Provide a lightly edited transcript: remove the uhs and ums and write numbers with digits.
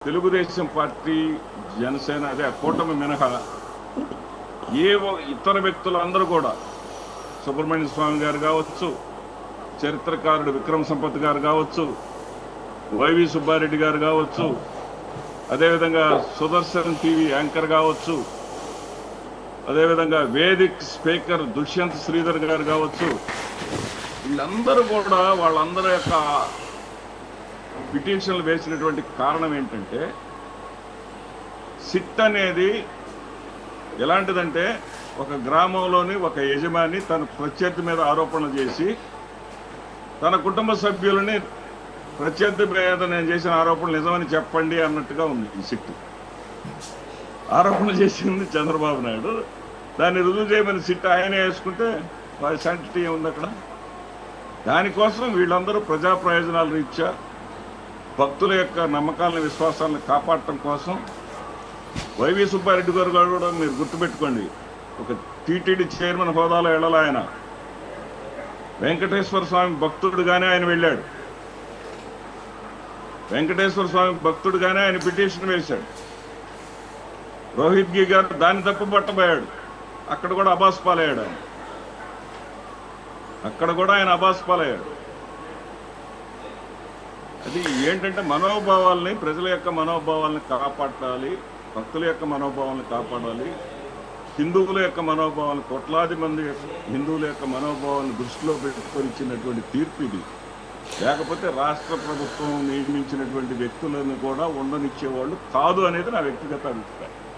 Telugu Desam party, Janasena అదే కూటమి మినహా ఇతర వ్యక్తులందరూ కూడా సుబ్రహ్మణ్య స్వామి గారు కావచ్చు, చరిత్రకారుడు విక్రమ్ సంపత్ గారు కావచ్చు, వైవి సుబ్బారెడ్డి గారు కావచ్చు, అదేవిధంగా సుదర్శన్ టీవీ యాంకర్ కావచ్చు, అదేవిధంగా వేదిక్ స్పీకర్ దుష్యంత్ శ్రీధర్ గారు కావచ్చు, వీళ్ళందరూ కూడా వాళ్ళందరి యొక్క పిటిషన్లు వేసినటువంటి కారణం ఏంటంటే, సిట్ అనేది ఎలాంటిదంటే ఒక గ్రామంలోని ఒక యజమాని తన ప్రత్యర్థి మీద ఆరోపణలు చేసి తన కుటుంబ సభ్యులని ప్రత్యర్థి మీద నేను చేసిన ఆరోపణలు నిజమని చెప్పండి అన్నట్టుగా ఉంది ఈ సిట్. ఆరోపణ చేసింది చంద్రబాబు నాయుడు, దాన్ని రుజువు చేయమని సిట్ ఆయనే వేసుకుంటే వారి శాంటిటీ ఉంది అక్కడ. దానికోసం వీళ్ళందరూ ప్రజా ప్రయోజనాల రీత్యా భక్తుల యొక్క నమ్మకాలను విశ్వాసాలను కాపాడటం కోసం వైవి సుబ్బారెడ్డి గారు కూడా మీరు గుర్తుపెట్టుకోండి, ఒక టీటీడీ చైర్మన్ హోదాలో వెళ్ళాలి ఆయన. వెంకటేశ్వర స్వామి భక్తుడుగానే ఆయన వెళ్ళాడు, వెంకటేశ్వర స్వామి భక్తుడుగానే ఆయన పిటిషన్ వేశాడు. రోహిత్ గి గారు దాన్ని తప్పు పట్టబోయాడు, అక్కడ కూడా అబాస్ పాలయ్యాడు ఆయన, అక్కడ కూడా ఆయన అబాస్ పాలయ్యాడు. అది ఏంటంటే మనోభావాల్ని, ప్రజల యొక్క మనోభావాలను కాపాడాలి, భక్తుల యొక్క మనోభావాలను కాపాడాలి, హిందువుల యొక్క మనోభావాలను, కోట్లాది మంది హిందువుల యొక్క మనోభావాలను దృష్టిలో పెట్టుకొని ఇచ్చినటువంటి తీర్పు ఇది. లేకపోతే రాష్ట్ర ప్రభుత్వం నియమించినటువంటి వ్యక్తులను కూడా ఉండనిచ్చేవాళ్ళు కాదు అనేది నా వ్యక్తిగత అభిప్రాయం.